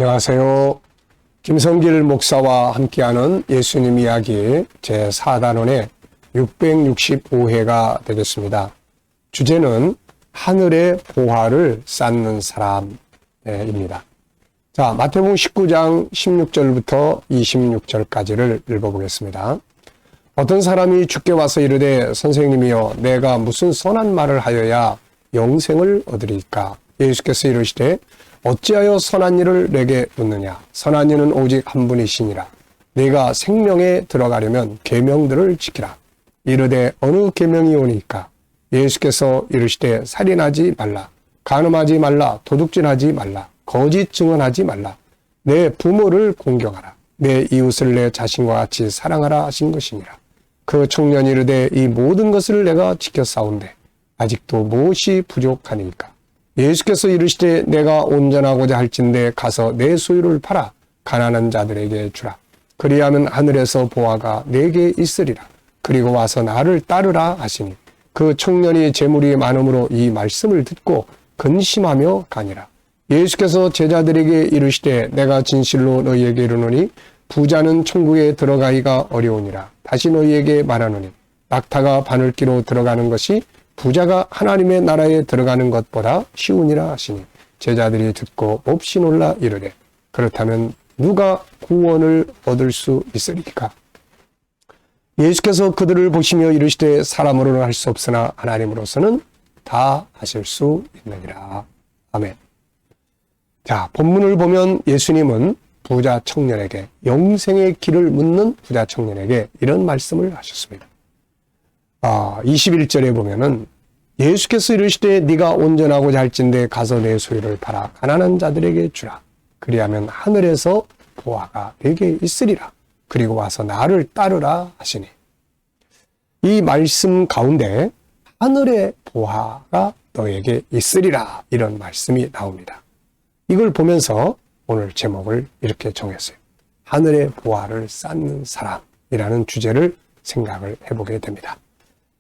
안녕하세요. 김성길 목사와 함께하는 예수님 이야기 제4단원의 665회가 되겠습니다. 주제는 하늘의 보화를 쌓는 사람입니다. 자, 마태복음 19장 16절부터 26절까지를 읽어보겠습니다. 어떤 사람이 주께 와서 이르되 선생님이여 내가 무슨 선한 말을 하여야 영생을 얻으리까? 예수께서 이르시되 어찌하여 선한 일을 내게 묻느냐? 선한 이는 오직 한 분이시니라. 네가 생명에 들어가려면 계명들을 지키라. 이르되 어느 계명이 오니까? 예수께서 이르시되 살인하지 말라, 간음하지 말라, 도둑질하지 말라, 거짓 증언하지 말라, 내 부모를 공경하라, 내 이웃을 내 자신과 같이 사랑하라 하신 것이니라. 그 청년이 이르되 이 모든 것을 내가 지켰사온데 아직도 무엇이 부족하니까? 예수께서 이르시되 내가 온전하고자 할진대 가서 내 소유를 팔아 가난한 자들에게 주라. 그리하면 하늘에서 보화가 내게 있으리라. 그리고 와서 나를 따르라 하시니 그 청년이 재물이 많음으로 이 말씀을 듣고 근심하며 가니라. 예수께서 제자들에게 이르시되 내가 진실로 너희에게 이르노니 부자는 천국에 들어가기가 어려우니라. 다시 너희에게 말하노니 낙타가 바늘기로 들어가는 것이 부자가 하나님의 나라에 들어가는 것보다 쉬우니라 하시니 제자들이 듣고 몹시 놀라 이르되 그렇다면 누가 구원을 얻을 수 있으리까? 예수께서 그들을 보시며 이르시되 사람으로는 할 수 없으나 하나님으로서는 다 하실 수 있느니라. 아멘. 자, 본문을 보면 예수님은 부자 청년에게, 영생의 길을 묻는 부자 청년에게 이런 말씀을 하셨습니다. 21절에 보면은 예수께서 이르시되 네가 온전하고자 할진대 가서 내 소유를 팔아 가난한 자들에게 주라. 그리하면 하늘에서 보화가 내게 있으리라. 그리고 와서 나를 따르라 하시니 이 말씀 가운데 하늘의 보화가 너에게 있으리라 이런 말씀이 나옵니다. 이걸 보면서 오늘 제목을 이렇게 정했어요. 하늘의 보화를 쌓는 사람이라는 주제를 생각을 해보게 됩니다.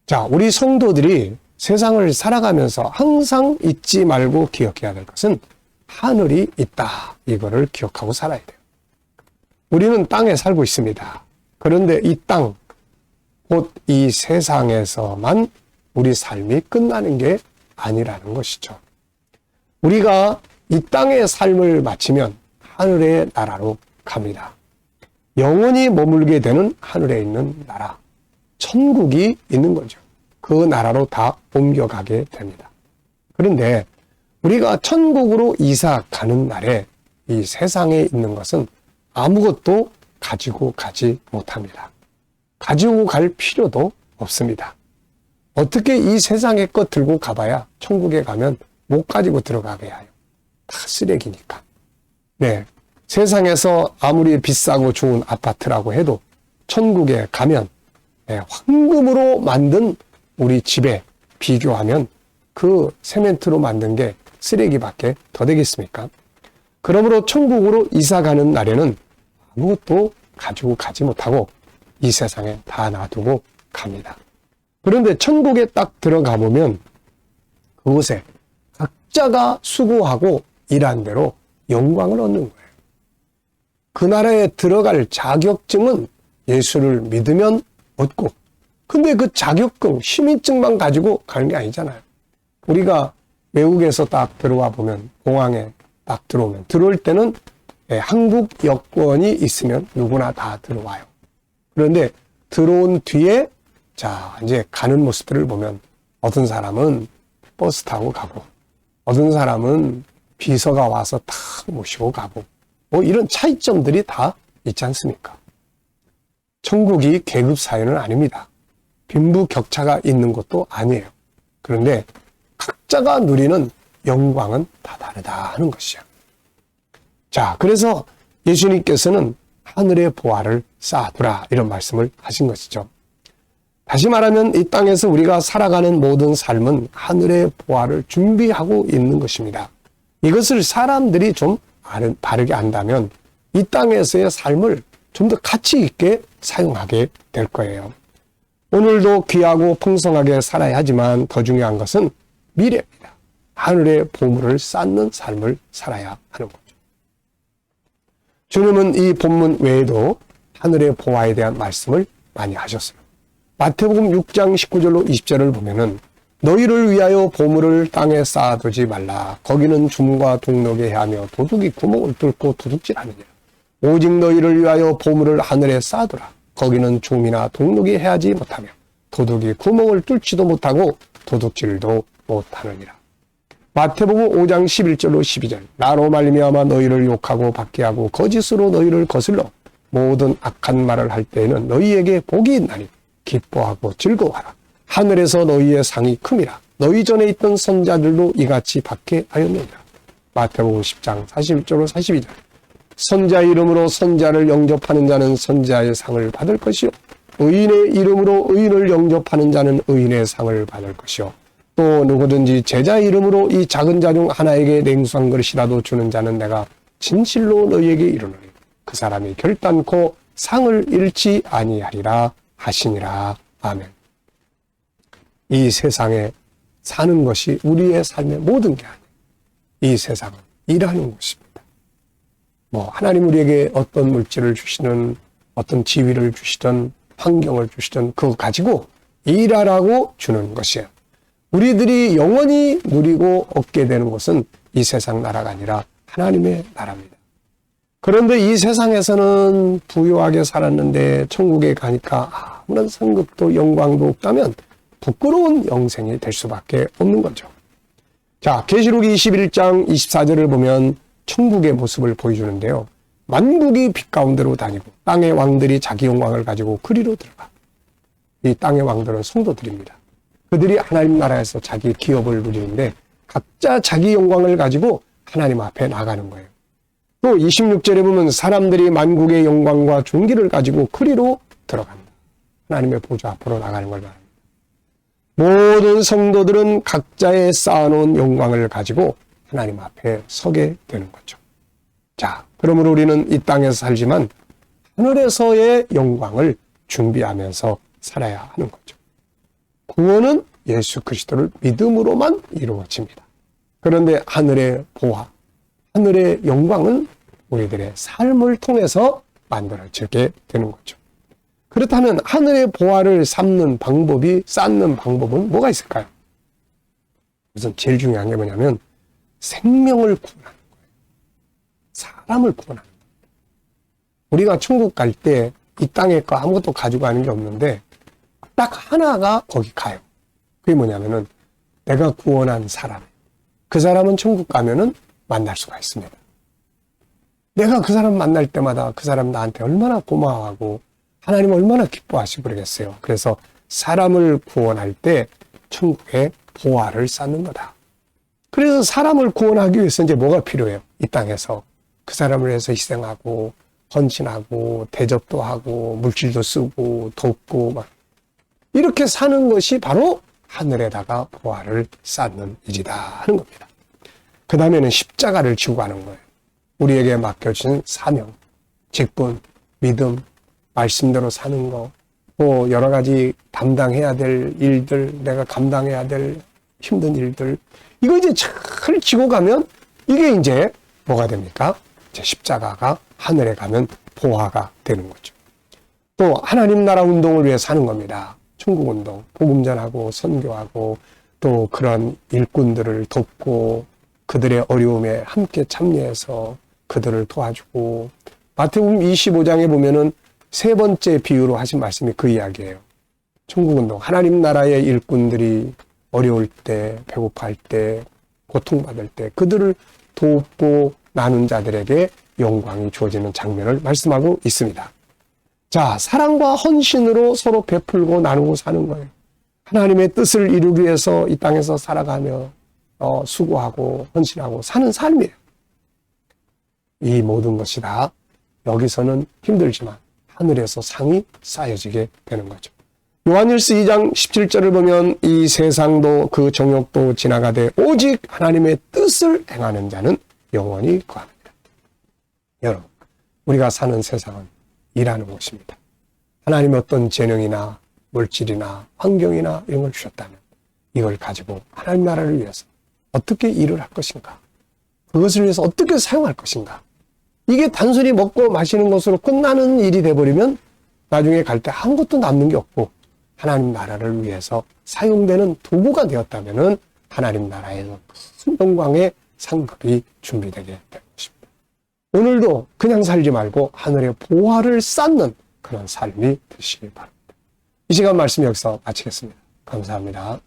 자, 우리 성도들이 세상을 살아가면서 항상 잊지 말고 기억해야 될 것은 하늘이 있다. 이거를 기억하고 살아야 돼요. 우리는 땅에 살고 있습니다. 그런데 이 땅, 곧 이 세상에서만 우리 삶이 끝나는 게 아니라는 것이죠. 우리가 이 땅의 삶을 마치면 하늘의 나라로 갑니다. 영원히 머물게 되는 하늘에 있는 나라, 천국이 있는 거죠. 그 나라로 다 옮겨가게 됩니다. 그런데 우리가 천국으로 이사 가는 날에 이 세상에 있는 것은 아무것도 가지고 가지 못합니다. 가지고 갈 필요도 없습니다. 어떻게 이 세상의 것 들고 가봐야 천국에 가면 못 가지고 들어가게 해요. 다 쓰레기니까. 네, 세상에서 아무리 비싸고 좋은 아파트라고 해도 천국에 가면 황금으로 만든 우리 집에 비교하면 그 세멘트로 만든 게 쓰레기밖에 더 되겠습니까? 그러므로 천국으로 이사가는 날에는 아무것도 가지고 가지 못하고 이 세상에 다 놔두고 갑니다. 그런데 천국에 딱 들어가 보면 그곳에 각자가 수고하고 일한 대로 영광을 얻는 거예요. 그 나라에 들어갈 자격증은 예수를 믿으면 얻고, 근데 그 자격증, 시민증만 가지고 가는 게 아니잖아요. 우리가 외국에서 딱 들어와 보면, 공항에 딱 들어오면, 들어올 때는 한국 여권이 있으면 누구나 다 들어와요. 그런데 들어온 뒤에, 자, 이제 가는 모습들을 보면, 어떤 사람은 버스 타고 가고, 어떤 사람은 비서가 와서 탁 모시고 가고, 뭐 이런 차이점들이 다 있지 않습니까? 천국이 계급 사회는 아닙니다. 빈부격차가 있는 것도 아니에요. 그런데 각자가 누리는 영광은 다 다르다 하는 것이죠. 자, 그래서 예수님께서는 하늘의 보화를 쌓아두라 이런 말씀을 하신 것이죠. 다시 말하면 이 땅에서 우리가 살아가는 모든 삶은 하늘의 보화를 준비하고 있는 것입니다. 이것을 사람들이 좀 바르게 안다면 이 땅에서의 삶을 좀 더 가치 있게 사용하게 될 거예요. 오늘도 귀하고 풍성하게 살아야 하지만 더 중요한 것은 미래입니다. 하늘의 보물을 쌓는 삶을 살아야 하는 거죠. 주님은 이 본문 외에도 하늘의 보화에 대한 말씀을 많이 하셨어요. 마태복음 6장 19절로 20절을 보면은 너희를 위하여 보물을 땅에 쌓아두지 말라. 거기는 줌과 동력에 해하며 도둑이 구멍을 뚫고 도둑질하느니라. 오직 너희를 위하여 보물을 하늘에 쌓아두라. 거기는 줌이나 동력이 해하지 못하며 도둑이 구멍을 뚫지도 못하고 도둑질도 못하느니라. 마태복음 5장 11절로 12절. 나로 말미암아 너희를 욕하고 박해하고 거짓으로 너희를 거슬러 모든 악한 말을 할 때에는 너희에게 복이 있나니 기뻐하고 즐거워하라. 하늘에서 너희의 상이 큼이라. 너희 전에 있던 선자들도 이같이 박해하였느니라. 마태복음 10장 41절로 42절. 선자 이름으로 선자를 영접하는 자는 선자의 상을 받을 것이요 의인의 이름으로 의인을 영접하는 자는 의인의 상을 받을 것이요 또 누구든지 제자 이름으로 이 작은 자 중 하나에게 냉수 한 그릇이라도 주는 자는 내가 진실로 너희에게 이르노니 그 사람이 결단코 상을 잃지 아니하리라 하시니라. 아멘. 이 세상에 사는 것이 우리의 삶의 모든 게 아니에요. 이 세상은 일하는 곳입니다. 하나님 우리에게 어떤 물질을 주시든 어떤 지위를 주시든 환경을 주시든 그거 가지고 일하라고 주는 것이에요. 우리들이 영원히 누리고 얻게 되는 것은 이 세상 나라가 아니라 하나님의 나라입니다. 그런데 이 세상에서는 부유하게 살았는데 천국에 가니까 아무런 상급도 영광도 없다면 부끄러운 영생이 될 수밖에 없는 거죠. 자, 계시록 21장 24절을 보면 천국의 모습을 보여주는데요. 만국이 빛 가운데로 다니고 땅의 왕들이 자기 영광을 가지고 그리로 들어가. 이 땅의 왕들은 성도들입니다. 그들이 하나님 나라에서 자기 기업을 누리는데 각자 자기 영광을 가지고 하나님 앞에 나가는 거예요. 또 26절에 보면 사람들이 만국의 영광과 존귀를 가지고 그리로 들어간다. 하나님의 보좌 앞으로 나가는 걸 말합니다. 모든 성도들은 각자의 쌓아놓은 영광을 가지고 하나님 앞에 서게 되는 거죠. 자, 그러므로 우리는 이 땅에서 살지만 하늘에서의 영광을 준비하면서 살아야 하는 거죠. 구원은 예수 그리스도를 믿음으로만 이루어집니다. 그런데 하늘의 보화, 하늘의 영광은 우리들의 삶을 통해서 만들어지게 되는 거죠. 그렇다면 하늘의 보화를 쌓는 방법은 뭐가 있을까요? 우선 제일 중요한 게 뭐냐면 생명을 구원하는 거예요. 사람을 구원하는 거예요. 우리가 천국 갈 때 이 땅에 거 아무것도 가지고 가는 게 없는데 딱 하나가 거기 가요. 그게 뭐냐면은 내가 구원한 사람. 그 사람은 천국 가면은 만날 수가 있습니다. 내가 그 사람 만날 때마다 그 사람 나한테 얼마나 고마워하고 하나님 얼마나 기뻐하시고 그러겠어요. 그래서 사람을 구원할 때 천국에 보화를 쌓는 거다. 그래서 사람을 구원하기 위해서 이제 뭐가 필요해요? 이 땅에서 그 사람을 위해서 희생하고 헌신하고 대접도 하고 물질도 쓰고 돕고 막 이렇게 사는 것이 바로 하늘에다가 보화를 쌓는 일이다 하는 겁니다. 그 다음에는 십자가를 지고 가는 거예요. 우리에게 맡겨진 사명, 직분, 믿음, 말씀대로 사는 거, 뭐 여러 가지 담당해야 될 일들, 내가 감당해야 될 힘든 일들, 이거 이제 잘 지고 가면 이게 이제 뭐가 됩니까? 이제 십자가가 하늘에 가면 보화가 되는 거죠. 또 하나님 나라 운동을 위해서 하는 겁니다. 천국 운동, 복음 전하고 선교하고 또 그런 일꾼들을 돕고 그들의 어려움에 함께 참여해서 그들을 도와주고 마태복음 25장에 보면은 세 번째 비유로 하신 말씀이 그 이야기예요. 천국 운동, 하나님 나라의 일꾼들이 어려울 때, 배고파할 때, 고통받을 때 그들을 돕고 나눈 자들에게 영광이 주어지는 장면을 말씀하고 있습니다. 자, 사랑과 헌신으로 서로 베풀고 나누고 사는 거예요. 하나님의 뜻을 이루기 위해서 이 땅에서 살아가며 수고하고 헌신하고 사는 삶이에요. 이 모든 것이 다 여기서는 힘들지만 하늘에서 상이 쌓여지게 되는 거죠. 요한일서 2장 17절을 보면 이 세상도 그 정욕도 지나가되 오직 하나님의 뜻을 행하는 자는 영원히 거합니다. 여러분, 우리가 사는 세상은 일하는 곳입니다. 하나님이 어떤 재능이나 물질이나 환경이나 이런 걸 주셨다면 이걸 가지고 하나님 나라를 위해서 어떻게 일을 할 것인가? 그것을 위해서 어떻게 사용할 것인가? 이게 단순히 먹고 마시는 것으로 끝나는 일이 돼버리면 나중에 갈 때 아무것도 남는 게 없고 하나님 나라를 위해서 사용되는 도구가 되었다면은 하나님 나라에서 큰 영광의 상급이 준비되게 될 것입니다. 오늘도 그냥 살지 말고 하늘의 보화를 쌓는 그런 삶이 되시기 바랍니다. 이 시간 말씀 여기서 마치겠습니다. 감사합니다.